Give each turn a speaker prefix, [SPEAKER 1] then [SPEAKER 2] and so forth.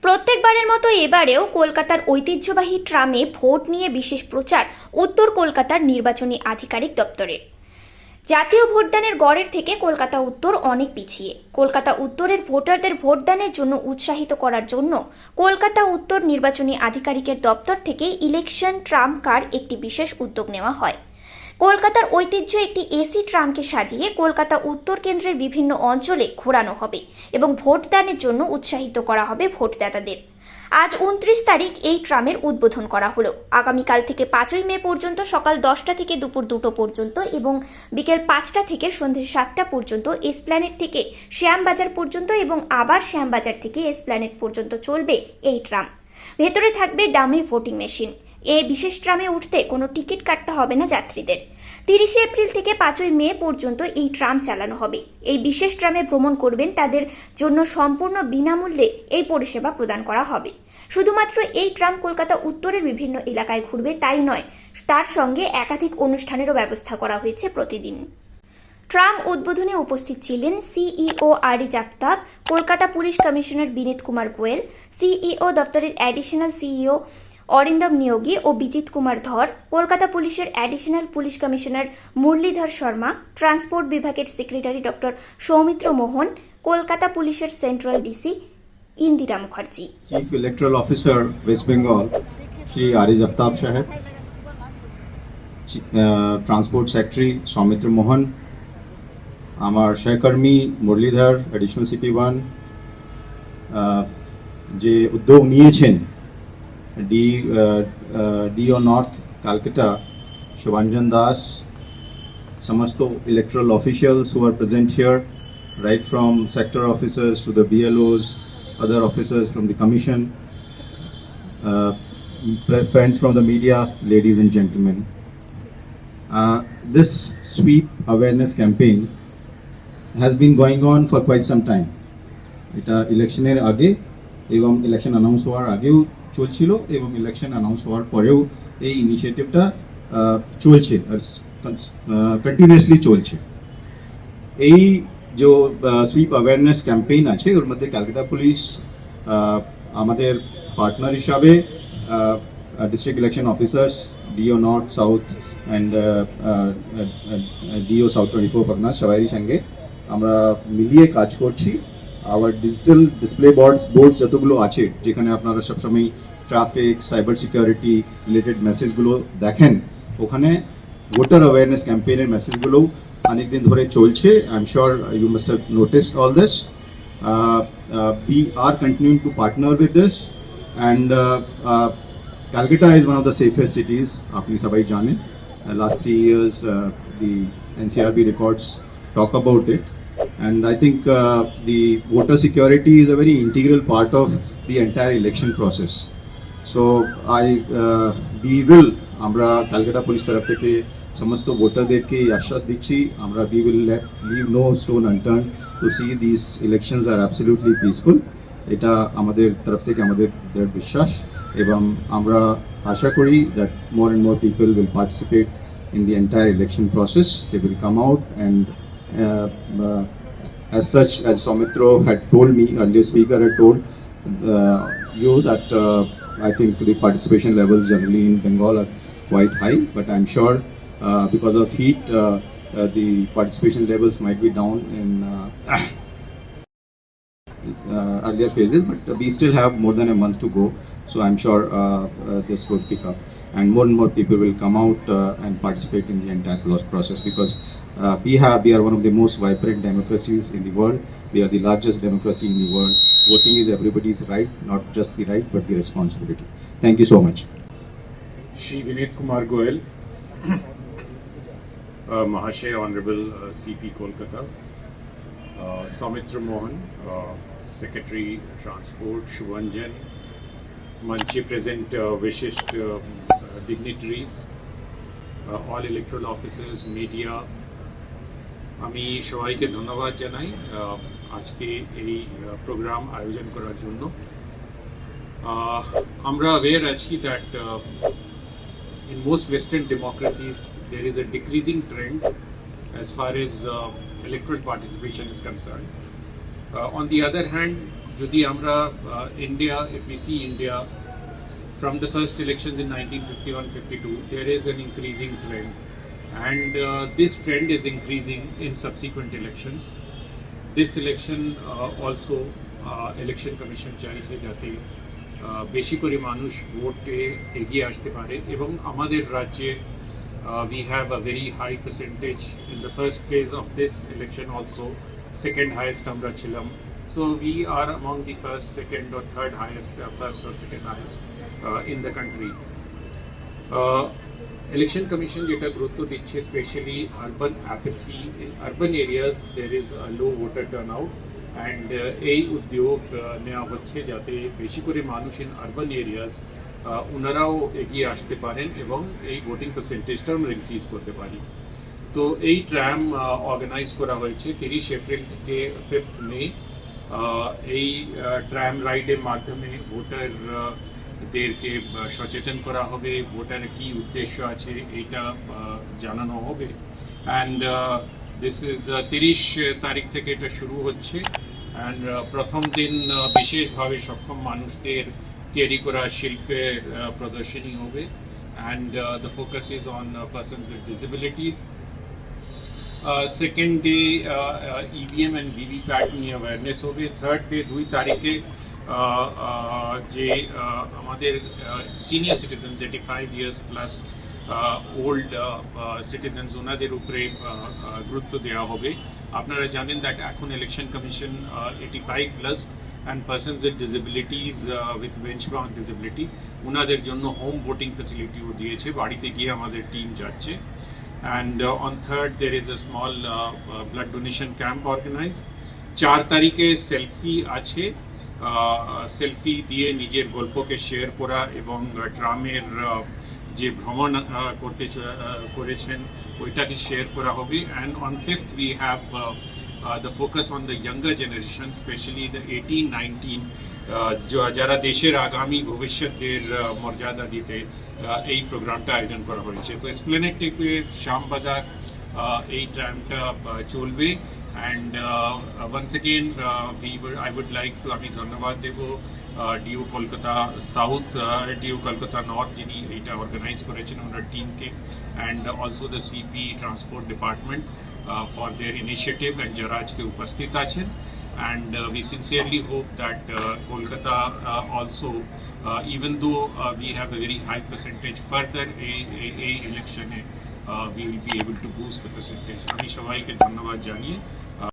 [SPEAKER 1] প্রত্যেকবারের মতো এবারেও কলকাতার ঐতিহ্যবাহী ট্রামে ভোট নিয়ে বিশেষ প্রচার উত্তর কলকাতার নির্বাচনী আধিকারিক দপ্তরের। জাতীয় ভোটদানের গড়ের থেকে কলকাতা উত্তর অনেক পিছিয়ে। কলকাতা উত্তরের ভোটারদের ভোটদানের জন্য উৎসাহিত করার জন্য কলকাতা উত্তর নির্বাচনী আধিকারিকের দপ্তর থেকে ইলেকশন ট্রাম কার একটি বিশেষ উদ্যোগ নেওয়া হয়। কলকাতার ঐতিহ্য একটি এসি ট্রামকে সাজিয়ে কলকাতা উত্তর কেন্দ্রের বিভিন্ন অঞ্চলে ঘোরানো হবে এবং ভোটদানের জন্য উৎসাহিত করা হবে ভোটদাতাদের। আজ 29 তারিখ এই ট্রামের উদ্বোধন করা হলো। আগামীকাল থেকে 5ই মে পর্যন্ত সকাল 10টা থেকে দুপুর 2টো পর্যন্ত এবং বিকেল 5টা থেকে সন্ধ্যে 7টা পর্যন্ত এসপ্ল্যানেড থেকে শ্যামবাজার পর্যন্ত এবং আবার শ্যামবাজার থেকে এসপ্ল্যানেড পর্যন্ত চলবে এই ট্রাম। ভেতরে থাকবে ডামি ভোটিং মেশিন। এই বিশেষ ট্রামে উঠতে কোনো টিকিট কাটতে হবে না যাত্রীদের। 30 এপ্রিল থেকে 5ই মে পর্যন্ত এই ট্রাম চালানো হবে। এই বিশেষ ট্রামে ভ্রমণ করবেন তাদের জন্য সম্পূর্ণ বিনামূল্যে এই পরিষেবা প্রদান করা হবে। শুধুমাত্র এই ট্রাম কলকাতা উত্তরের বিভিন্ন এলাকায় ঘুরবে তাই নয়, তার সঙ্গে একাধিক অনুষ্ঠানেরও ব্যবস্থা করা হয়েছে প্রতিদিন। ট্রাম উদ্বোধনে উপস্থিত ছিলেন CEO Ariz Aftab, Kolkata police commissioner Vineet Kumar Goel, CEO দপ্তরের অ্যাডিশনাল সিইও অরিন্দম নিয়োগী ও বিজিত কুমার ধর, কলকাতা পুলিশের additional police commissioner Muralidhar Sharma, transport বিভাগের সেক্রেটারি ডক্টর সৌমিত্র মোহন, কলকাতা পুলিশের central DC Indira Mukherjee.
[SPEAKER 2] Chief electoral officer West Bengal Shri Ariz Aftab সাহেব, ট্রান্সপোর্ট সেক্রেটারি সৌমিত্র মোহন, আমার সহকর্মী মুরলীধর এডিশনাল সিপি1, যে উদ্যোগ নিয়েছেন ডিও নর্থ ক্যালকাটা শুভাঞ্জন দাস, সমস্ত electoral officials who are present here, right from sector officers to the BLOs, other officers from the commission, friends from the media, ladies and gentlemen. This sweep awareness campaign has been going on for quite some time. এটা ইলেকশনের আগে এবং election announce হওয়ার আগেও চলছিল এবং election announce হওয়ার পরেও এই ইনিশিয়েটিভটা চলছে, কন্টিনিউয়াসলি চলছে। এই যে সুইপ অ্যাওয়ারনেস ক্যাম্পেইন আছে ওর মধ্যে ক্যালকাটা পুলিশ আমাদের পার্টনার হিসাবে district election officers DO north south and DO south 24 Parganas সবারই সঙ্গে আমরা মিলিয়ে কাজ করছি। আবার ডিজিটাল ডিসপ্লে বোর্ডস যতগুলো আছে যেখানে আপনারা সবসময় ট্রাফিক সাইবার সিকিউরিটি রিলেটেড মেসেজগুলো দেখেন, ওখানে ভোটার অ্যাওয়ারনেস ক্যাম্পেইনের মেসেজগুলো অনেকদিন ধরে চলছে। I am sure you must have noticed all this. We are continuing to partner with this, and Calcutta is one of the safest cities. আপনি সবাই জানেন, last 3 years the NCRB records talk about it. And I think the voter security is a very integral part of the entire election process. So we will, আমরা Calcutta police তরফ থেকে সমস্ত ভোটারদেরকে আশ্বাস দিচ্ছি, আমরা we will leave no stone unturned to see these elections are absolutely peaceful. এটা আমাদের তরফ থেকে আমাদের বিশ্বাস এবং আমরা আশা করি that more and more people will participate in the entire election process. They will come out and as such, as Soumitra had told me, earlier speaker had told you that I think the participation levels generally in Bengal are quite high, but I'm sure because of heat, the participation levels might be down in earlier phases, but we still have more than a month to go, so I'm sure this would pick up and more people will come out and participate in the entire process because we are one of the most vibrant democracies in the world. We are the largest democracy in the world. Voting is everybody's right, not just the right but the responsibility. Thank you so much.
[SPEAKER 3] Shri Vinit Kumar Goel, Mahashay Honorable CP Kolkata, Soumitra Mohan, Secretary Transport, Shubhanjan, Manche present Vishisht dignitaries, all electoral officers, media, আমি সবাইকে ধন্যবাদ জানাই আজকে এই programme আয়োজন করার জন্য। আমরা অ্যাওয়্যার আছি that in most Western democracies there is a decreasing trend as far as electoral participation is concerned. On the other hand, যদি আমরা India, if we see India from the first elections in 1951-52, there is an increasing trend, and this trend is increasing in subsequent elections. This election also election commission চাইছে যাতে বেশি করে মানুষ ভোটে এগিয়ে আসতে পারে এবং আমাদের রাজ্যে we have a very high percentage in the first phase of this election also, second highest আমরা ছিলাম. So we are among the first, second or third highest, first or second highest in the country. Election Commission যেটা গুরুত্ব দিচ্ছে specially urban apathy. In urban areas there is a low voter turnout, and এই উদ্যোগ নেওয়া হচ্ছে যাতে বেশি করে মানুষ in urban areas ওনারাও এগিয়ে আসতে পারেন এবং এই ভোটিং পার্সেন্টেজটা আমরা ইনক্রিজ করতে পারি. তো এই ট্রাম অর্গানাইজ করা হয়েছে 30 এপ্রিল থেকে 5th মে. এই ট্রাম রাইডের মাধ্যমে ভোটারদেরকে সচেতন করা হবে, ভোটারের কি উদ্দেশ্য আছে এইটা জানানো হবে. অ্যান্ড দিস ইজ 30 তারিখ থেকে এটা শুরু হচ্ছে. অ্যান্ড প্রথম দিন বিশেষভাবে সক্ষম মানুষদের তৈরি করা শিল্পের প্রদর্শনী হবে. And the focus is on persons with disabilities. Second day EVM and VVPAT নিয়ে অ্যাওয়ারনেস হবে. থার্ড ডে 2 তারিখে যে আমাদের senior citizens 85 years plus old citizens ওনাদের উপরে গুরুত্ব দেওয়া হবে. আপনারা জানেন দ্যাট এখন election commission 85 plus and persons with disabilities with benchmark disability ওনাদের জন্য হোম ভোটিং ফ্যাসিলিটিও দিয়েছে, বাড়িতে গিয়ে আমাদের টিম যাচ্ছে. And on 3rd there is a small blood donation camp organized. 4 তারিখে সেলফি আছে, সেলফি দিয়ে নিজের গল্পকে শেয়ার করা এবং ট্রামের যে ভ্রমণ করেছেন ওইটাকে শেয়ার করা হবে. And on 5th we have the focus on the younger generation, especially the 18-19 যারা দেশের আগামী ভবিষ্যতের মর্যাদা দিতে এই প্রোগ্রামটা আয়োজন করা হয়েছে. তো এসপ্লেনেড থেকে শ্যামবাজার এই ট্রামটা চলবে. And once again I would like to আমি ধন্যবাদ দেব DO Kolkata south, DO Kolkata north যিনি এইটা অর্গানাইজ করেছেন ওনার টিমকে, and also the CP transport department for their initiative and যারা আজকে উপস্থিত আছেন. And we sincerely hope that Kolkata also, even though we have a very high percentage, further a election we will be able to boost the percentage. আমি সবাইকে ধন্যবাদ জানিয়ে